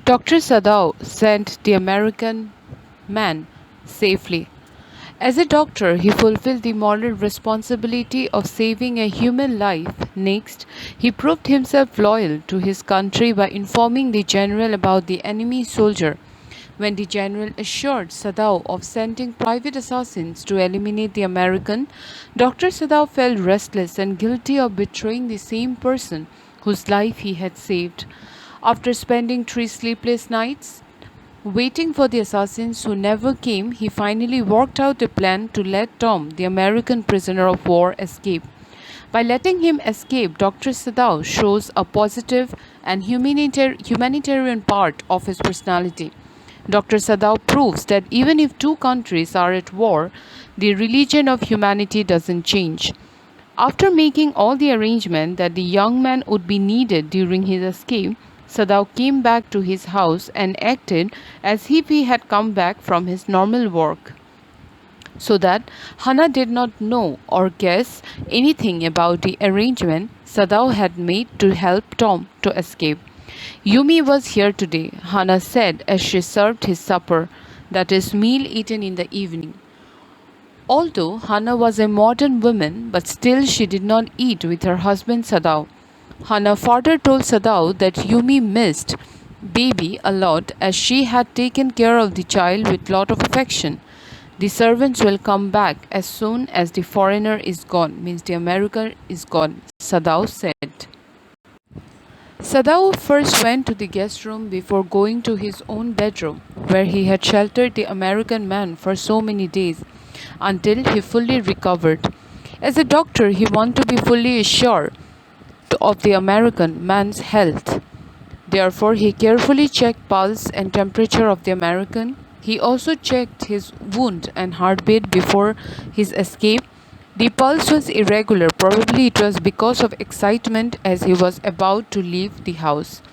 Dr. Sadao sent the American man safely. As a doctor, he fulfilled the moral responsibility of saving a human life. Next, he proved himself loyal to his country by informing the general about the enemy soldier. When the general assured Sadao of sending private assassins to eliminate the American, Dr. Sadao felt restless and guilty of betraying the same person whose life he had saved. After spending 3 sleepless nights, waiting for the assassins who never came, he finally worked out a plan to let Tom, the American prisoner of war, escape. By letting him escape, Dr. Sadao shows a positive and humanitarian part of his personality. Dr. Sadao proves that even if two countries are at war, the religion of humanity doesn't change. After making all the arrangement that the young man would be needed during his escape, Sadao came back to his house and acted as if he had come back from his normal work, so that Hana did not know or guess anything about the arrangement Sadao had made to help Tom to escape. Yumi was here today, Hana said as she served his supper, that is, meal eaten in the evening. Although Hana was a modern woman, but still she did not eat with her husband Sadao. Hana further told Sadao that Yumi missed baby a lot as she had taken care of the child with lot of affection. The servants will come back as soon as the foreigner is gone, means the American is gone, Sadao said. Sadao first went to the guest room before going to his own bedroom, where he had sheltered the American man for so many days, until he fully recovered. As a doctor, he wanted to be fully assured of the American man's health. Therefore, he carefully checked pulse and temperature of the American. He also checked his wound and heartbeat before his escape. The pulse was irregular. Probably it was because of excitement as he was about to leave the house.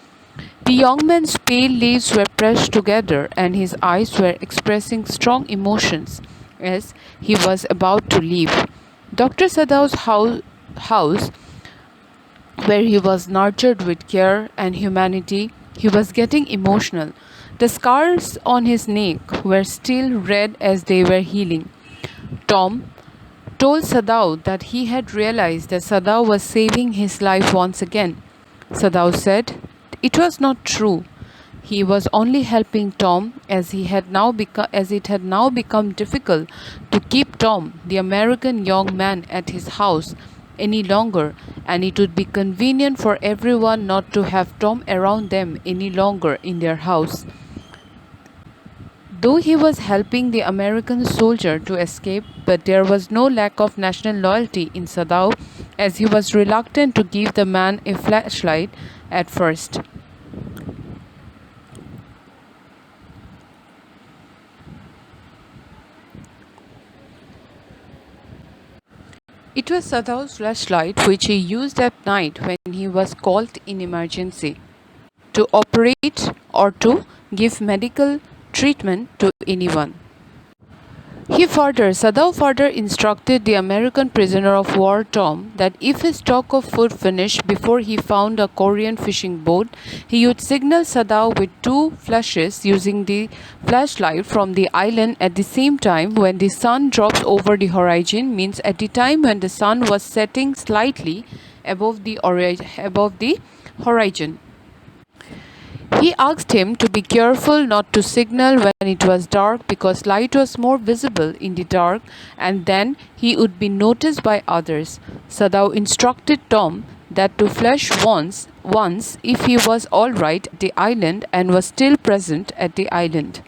The young man's pale lips were pressed together and his eyes were expressing strong emotions as he was about to leave. Dr. Sadao's house, where he was nurtured with care and humanity, he was getting emotional. The scars on his neck were still red as they were healing. Tom told Sadao that he had realized that Sadao was saving his life once again. Sadao said it was not true. He was only helping Tom as it had now become difficult to keep Tom, the American young man, at his house any longer, and it would be convenient for everyone not to have Tom around them any longer in their house. Though he was helping the American soldier to escape, but there was no lack of national loyalty in Sadao, as he was reluctant to give the man a flashlight at first. It was Sadao's flashlight which he used at night when he was called in emergency to operate or to give medical treatment to anyone. Sadao further instructed the American prisoner of war Tom that if his stock of food finished before he found a Korean fishing boat, he would signal Sadao with 2 flashes using the flashlight from the island at the same time when the sun drops over the horizon, means at the time when the sun was setting slightly above the horizon. He asked him to be careful not to signal when it was dark because light was more visible in the dark and then he would be noticed by others. Sadao instructed Tom that to flash once if he was all right at the island and was still present at the island.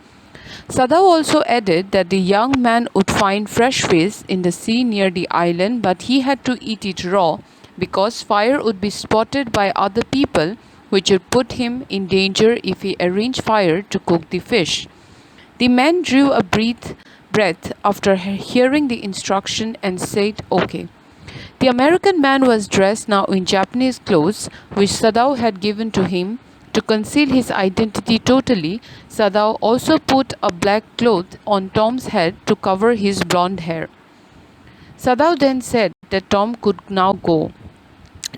Sadao also added that the young man would find fresh fish in the sea near the island, but he had to eat it raw because fire would be spotted by other people, which would put him in danger if he arranged fire to cook the fish. The man drew a breath after hearing the instruction and said, "Okay." The American man was dressed now in Japanese clothes, which Sadao had given to him to conceal his identity totally. Sadao also put a black cloth on Tom's head to cover his blonde hair. Sadao then said that Tom could now go.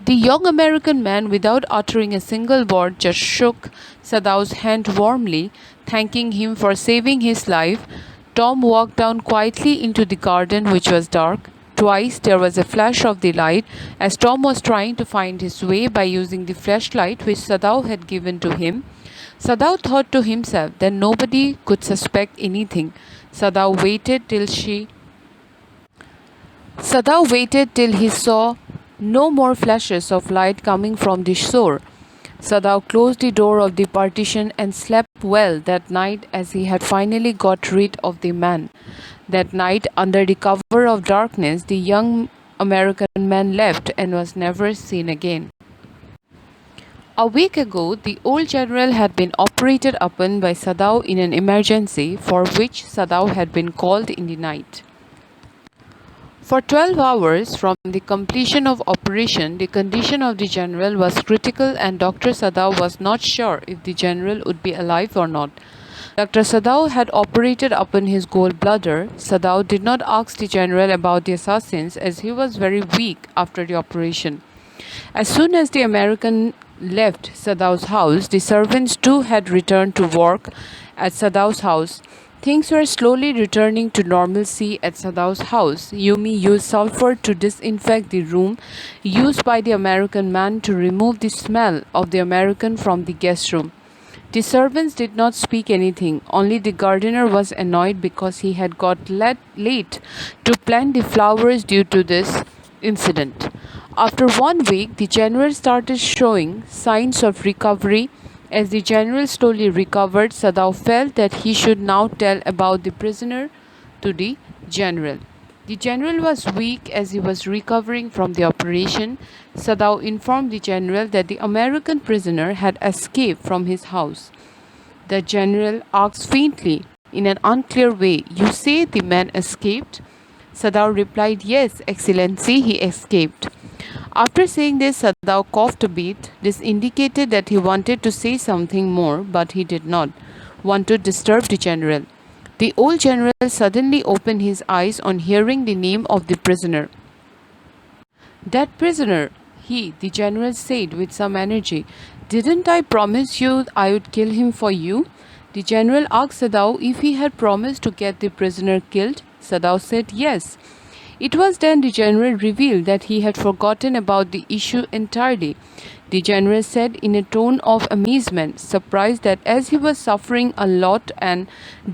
The young American man, without uttering a single word, just shook Sadao's hand warmly, thanking him for saving his life. Tom walked down quietly into the garden, which was dark. Twice there was a flash of the light as Tom was trying to find his way by using the flashlight which Sadao had given to him. Sadao thought to himself that nobody could suspect anything. Sadao waited till she Sadao waited till he saw no more flashes of light coming from the shore. Sadao closed the door of the partition and slept well that night as he had finally got rid of the man. That night, under the cover of darkness, the young American man left and was never seen again. A week ago, the old general had been operated upon by Sadao in an emergency for which Sadao had been called in the night. For 12 hours from the completion of operation, the condition of the general was critical and Dr. Sadao was not sure if the general would be alive or not. Dr. Sadao had operated upon his gallbladder. Sadao did not ask the general about the assassins as he was very weak after the operation. As soon as the American left Sadao's house, the servants too had returned to work at Sadao's house. Things were slowly returning to normalcy at Sadao's house. Yumi used sulfur to disinfect the room used by the American man to remove the smell of the American from the guest room. The servants did not speak anything, only the gardener was annoyed because he had got late to plant the flowers due to this incident. After 1 week, the general started showing signs of recovery. As the general slowly recovered, Sadao felt that he should now tell about the prisoner to the general. The general was weak as he was recovering from the operation. Sadao informed the general that the American prisoner had escaped from his house. The general asked faintly, in an unclear way, "You say the man escaped?" Sadao replied, "Yes, Excellency, he escaped." After saying this, Sadao coughed a bit. This indicated that he wanted to say something more, but he did not want to disturb the general. The old general suddenly opened his eyes on hearing the name of the prisoner. "That prisoner," the general said with some energy. "Didn't I promise you I would kill him for you?" The general asked Sadao if he had promised to get the prisoner killed. Sadao said yes. It was then the general revealed that he had forgotten about the issue entirely. The general said in a tone of amazement, surprised that as he was suffering a lot and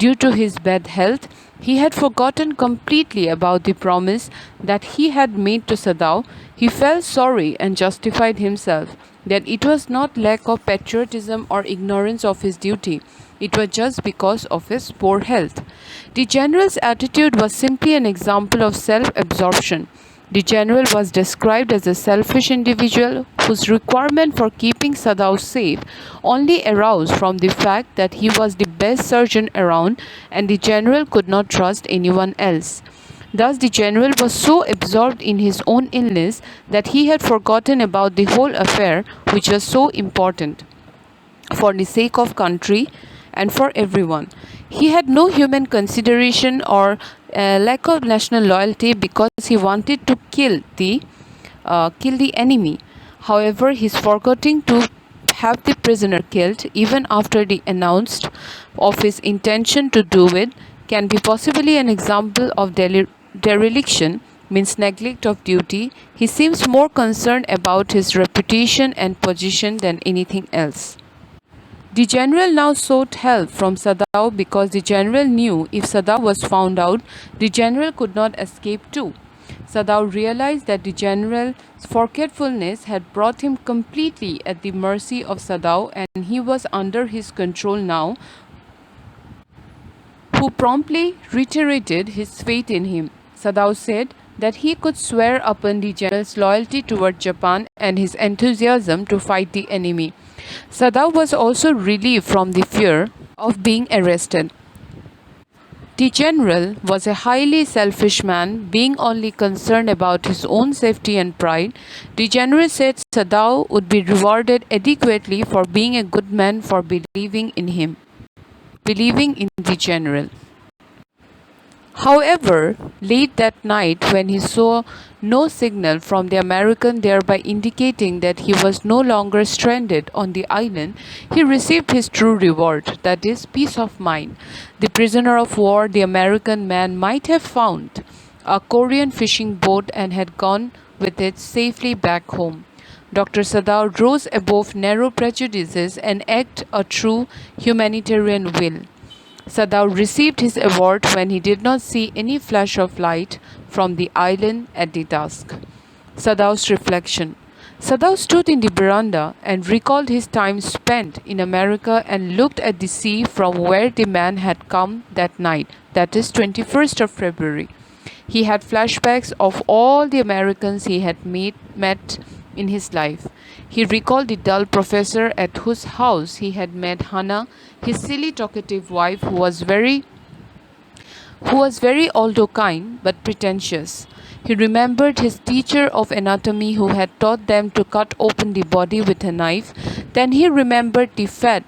due to his bad health, he had forgotten completely about the promise that he had made to Sadao. He felt sorry and justified himself that it was not lack of patriotism or ignorance of his duty. It was just because of his poor health. The general's attitude was simply an example of self-absorption. The general was described as a selfish individual whose requirement for keeping Sadao safe only arose from the fact that he was the best surgeon around and the general could not trust anyone else. Thus, the general was so absorbed in his own illness that he had forgotten about the whole affair, which was so important for the sake of country and for everyone. He had no human consideration or lack of national loyalty because he wanted to kill the enemy. However, his forgetting to have the prisoner killed, even after the announced of his intention to do it, can be possibly an example of dereliction, means neglect of duty. He seems more concerned about his reputation and position than anything else. The general now sought help from Sadao because the general knew if Sadao was found out, the general could not escape too. Sadao realized that the general's forgetfulness had brought him completely at the mercy of Sadao and he was under his control now, who promptly reiterated his faith in him. Sadao said that he could swear upon the general's loyalty toward Japan and his enthusiasm to fight the enemy. Sadao was also relieved from the fear of being arrested. The general was a highly selfish man, being only concerned about his own safety and pride. The general said Sadao would be rewarded adequately for being a good man for believing in him, believing in the general. However, late that night, when he saw no signal from the American, thereby indicating that he was no longer stranded on the island, he received his true reward, that is, peace of mind. The prisoner of war, the American man, might have found a Korean fishing boat and had gone with it safely back home. Dr. Sadao rose above narrow prejudices and acted a true humanitarian will. Sadao received his award when he did not see any flash of light from the island at the dusk. Sadao's reflection. Sadao stood in the veranda and recalled his time spent in America and looked at the sea from where the man had come that night, that is 21st of February. He had flashbacks of all the Americans he had met in his life. He recalled the dull professor at whose house he had met Hannah, his silly talkative wife who was very although kind but pretentious. He remembered his teacher of anatomy who had taught them to cut open the body with a knife. Then he remembered the fat,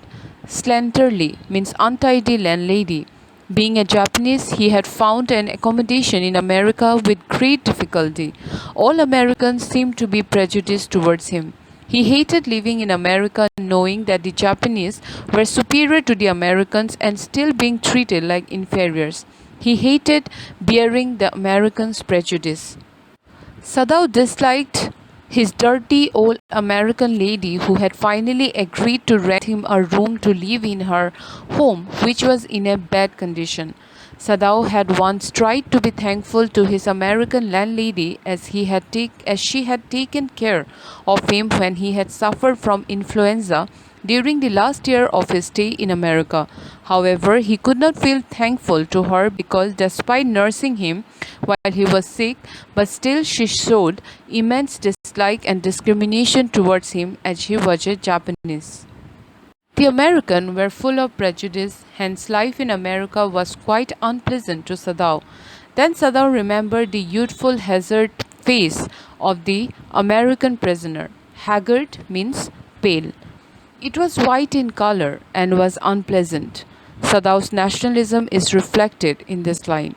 slenderly means untidy landlady. Being a Japanese, he had found an accommodation in America with great difficulty. All Americans seemed to be prejudiced towards him. He hated living in America knowing that the Japanese were superior to the Americans and still being treated like inferiors. He hated bearing the Americans' prejudice. Sadao disliked his dirty old American lady who had finally agreed to rent him a room to live in her home, which was in a bad condition. Sadao had once tried to be thankful to his American landlady as she had taken care of him when he had suffered from influenza during the last year of his stay in America. However, he could not feel thankful to her because despite nursing him while he was sick, but still she showed immense dislike and discrimination towards him as he was a Japanese. The Americans were full of prejudice, hence life in America was quite unpleasant to Sadao. Then Sadao remembered the youthful haggard face of the American prisoner. Haggard means pale. It was white in color and was unpleasant. Sadao's nationalism is reflected in this line.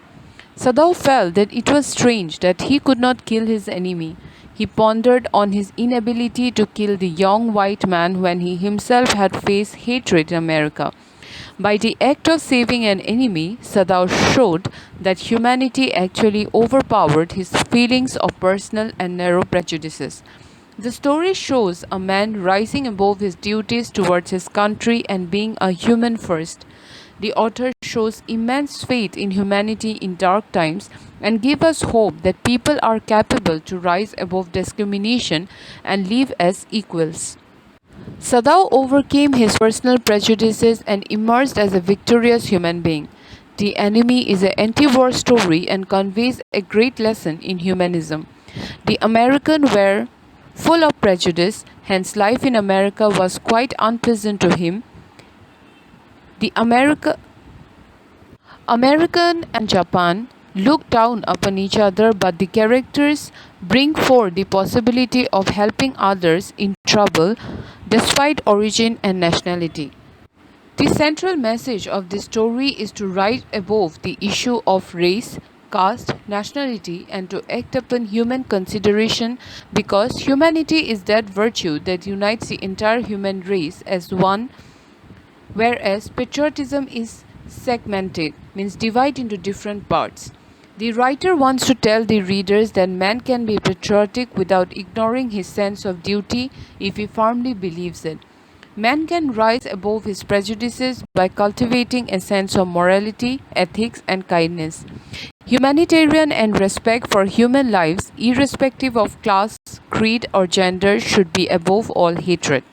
Sadao felt that it was strange that he could not kill his enemy. He pondered on his inability to kill the young white man when he himself had faced hatred in America. By the act of saving an enemy, Sadao showed that humanity actually overpowered his feelings of personal and narrow prejudices. The story shows a man rising above his duties towards his country and being a human first. The author shows immense faith in humanity in dark times and gives us hope that people are capable to rise above discrimination and live as equals. Sadao overcame his personal prejudices and emerged as a victorious human being. The Enemy is an anti-war story and conveys a great lesson in humanism. The Americans were full of prejudice, hence life in America was quite unpleasant to him. The American and Japan look down upon each other, but the characters bring forth the possibility of helping others in trouble despite origin and nationality. The central message of this story is to rise above the issue of race, caste, nationality, and to act upon human consideration because humanity is that virtue that unites the entire human race as one, whereas patriotism is segmented, means divided into different parts. The writer wants to tell the readers that man can be patriotic without ignoring his sense of duty if he firmly believes it. Man can rise above his prejudices by cultivating a sense of morality, ethics, and kindness. Humanitarian and respect for human lives, irrespective of class, creed, or gender, should be above all hatred.